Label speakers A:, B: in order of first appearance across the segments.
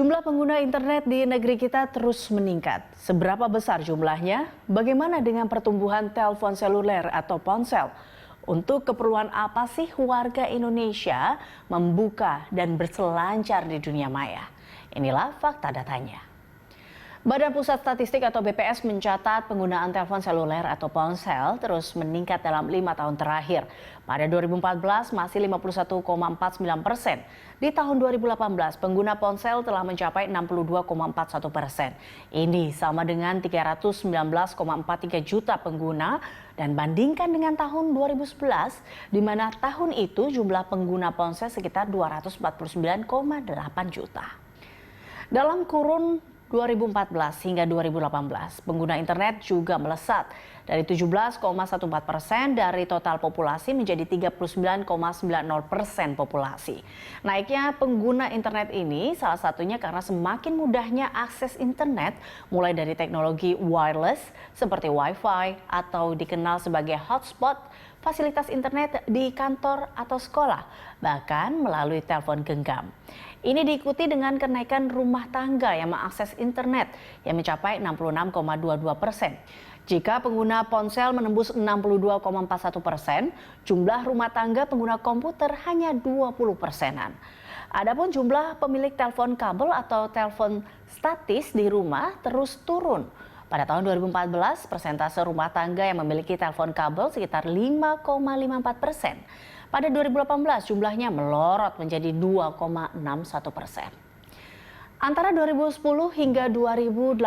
A: Jumlah pengguna internet di negeri kita terus meningkat. Seberapa besar jumlahnya? Bagaimana dengan pertumbuhan telepon seluler atau ponsel? Untuk keperluan apa sih warga Indonesia membuka dan berselancar di dunia maya? Inilah fakta datanya. Badan Pusat Statistik atau BPS mencatat penggunaan telepon seluler atau ponsel terus meningkat dalam 5 tahun terakhir. Pada 2014 masih 51,49%. Di tahun 2018 pengguna ponsel telah mencapai 62,41%. Ini sama dengan 319,43 juta pengguna dan bandingkan dengan tahun 2011 di mana tahun itu jumlah pengguna ponsel sekitar 249,8 juta. Dalam kurun 2014 hingga 2018, pengguna internet juga melesat dari 17,14% dari total populasi menjadi 39,90% populasi. Naiknya pengguna internet ini salah satunya karena semakin mudahnya akses internet mulai dari teknologi wireless seperti Wi-Fi atau dikenal sebagai hotspot, fasilitas internet di kantor atau sekolah, bahkan melalui telepon genggam. Ini diikuti dengan kenaikan rumah tangga yang mengakses internet yang mencapai 66,22%. Jika pengguna ponsel menembus 62,41%, jumlah rumah tangga pengguna komputer hanya 20%-an. Adapun jumlah pemilik telepon kabel atau telepon statis di rumah terus turun. Pada tahun 2014, persentase rumah tangga yang memiliki telepon kabel sekitar 5,54%. Pada 2018 jumlahnya melorot menjadi 2,61%. Antara 2010 hingga 2018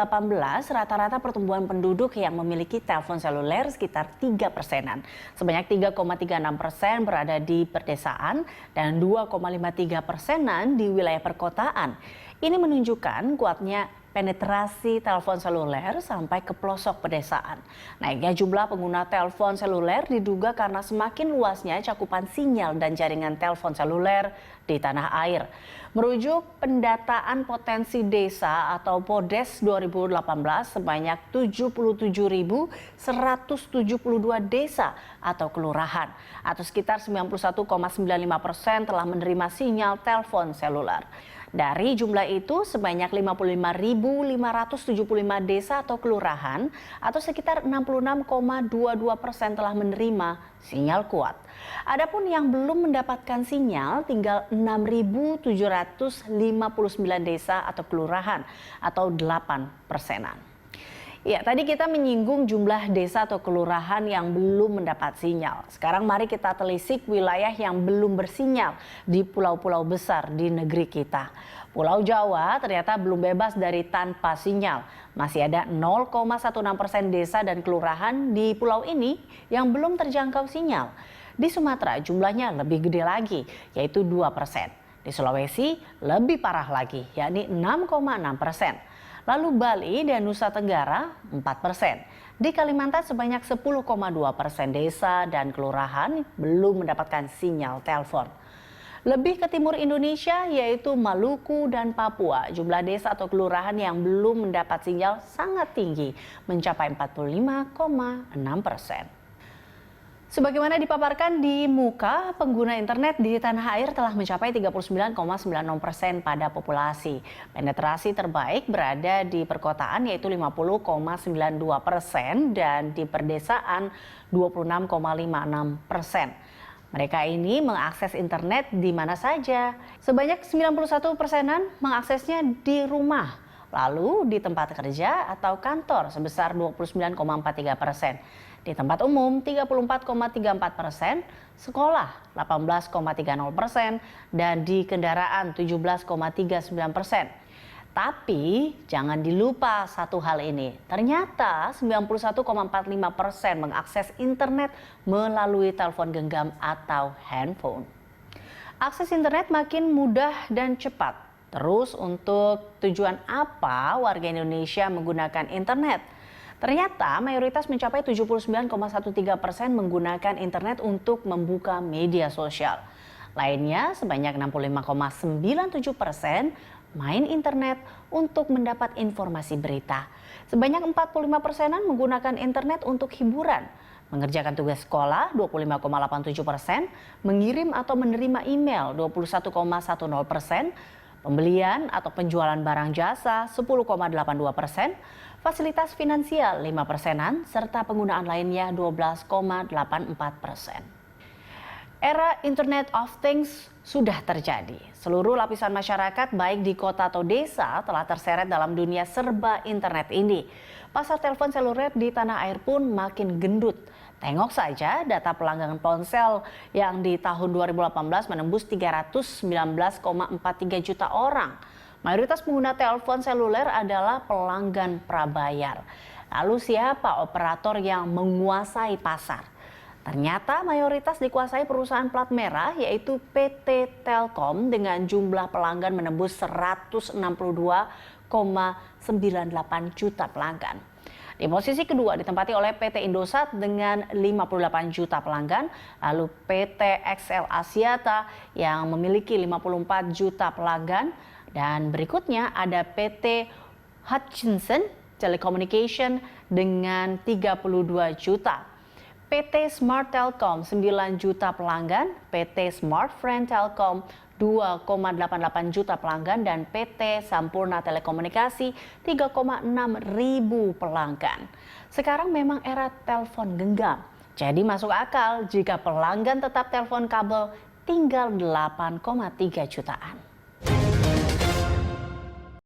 A: rata-rata pertumbuhan penduduk yang memiliki telepon seluler sekitar 3%-an. Sebanyak 3,36% berada di pedesaan dan 2,53%-an di wilayah perkotaan. Ini menunjukkan kuatnya penetrasi telepon seluler sampai ke pelosok pedesaan. Naiknya jumlah pengguna telepon seluler diduga karena semakin luasnya cakupan sinyal dan jaringan telepon seluler di tanah air. Merujuk pendataan potensi desa atau PODES 2018 sebanyak 77.172 desa atau kelurahan atau sekitar 91,95% telah menerima sinyal telepon seluler. Dari jumlah itu, sebanyak 55.575 desa atau kelurahan atau sekitar 66,22% telah menerima sinyal kuat. Adapun yang belum mendapatkan sinyal tinggal 6.759 desa atau kelurahan atau 8%-an. Ya, tadi kita menyinggung jumlah desa atau kelurahan yang belum mendapat sinyal. Sekarang mari kita telisik wilayah yang belum bersinyal di pulau-pulau besar di negeri kita. Pulau Jawa ternyata belum bebas dari tanpa sinyal. Masih ada 0,16% desa dan kelurahan di pulau ini yang belum terjangkau sinyal. Di Sumatera jumlahnya lebih gede lagi, yaitu 2%. Di Sulawesi lebih parah lagi, yakni 6,6%. Lalu Bali dan Nusa Tenggara 4%. Di Kalimantan sebanyak 10,2% desa dan kelurahan belum mendapatkan sinyal telepon. Lebih ke timur Indonesia yaitu Maluku dan Papua, jumlah desa atau kelurahan yang belum mendapat sinyal sangat tinggi, mencapai 45,6%. Sebagaimana dipaparkan di muka, pengguna internet di tanah air telah mencapai 39,96% pada populasi. Penetrasi terbaik berada di perkotaan yaitu 50,92% dan di perdesaan 26,56%. Mereka ini mengakses internet di mana saja. Sebanyak 91%-an mengaksesnya di rumah, lalu di tempat kerja atau kantor sebesar 29,43%. Di tempat umum 34,34%, sekolah 18,30%, dan di kendaraan 17,39%. Tapi jangan dilupa satu hal ini, ternyata 91,45% mengakses internet melalui telepon genggam atau handphone. Akses internet makin mudah dan cepat. Terus untuk tujuan apa warga Indonesia menggunakan internet? Ternyata mayoritas mencapai 79,13% menggunakan internet untuk membuka media sosial. Lainnya sebanyak 65,97% main internet untuk mendapat informasi berita. Sebanyak 45%-an menggunakan internet untuk hiburan. Mengerjakan tugas sekolah 25,87%, mengirim atau menerima email 21,10%, pembelian atau penjualan barang jasa 10,82%, fasilitas finansial 5%-an, serta penggunaan lainnya 12,84%. Era Internet of Things sudah terjadi. Seluruh lapisan masyarakat baik di kota atau desa telah terseret dalam dunia serba internet ini. Pasar telepon seluler di tanah air pun makin gendut. Tengok saja data pelanggan ponsel yang di tahun 2018 menembus 319,43 juta orang. Mayoritas pengguna telepon seluler adalah pelanggan prabayar. Lalu siapa operator yang menguasai pasar? Ternyata mayoritas dikuasai perusahaan plat merah yaitu PT Telkom dengan jumlah pelanggan menembus 162,98 juta pelanggan. Di posisi kedua ditempati oleh PT Indosat dengan 58 juta pelanggan, lalu PT XL Axiata yang memiliki 54 juta pelanggan, dan berikutnya ada PT Hutchison Telecommunication dengan 32 juta. PT Smart Telkom 9 juta pelanggan, PT Smart Friend Telkom 2,88 juta pelanggan, dan PT Sampurna Telekomunikasi 3,6 ribu pelanggan. Sekarang memang era telepon genggam, jadi masuk akal jika pelanggan tetap telepon kabel tinggal 8,3 jutaan.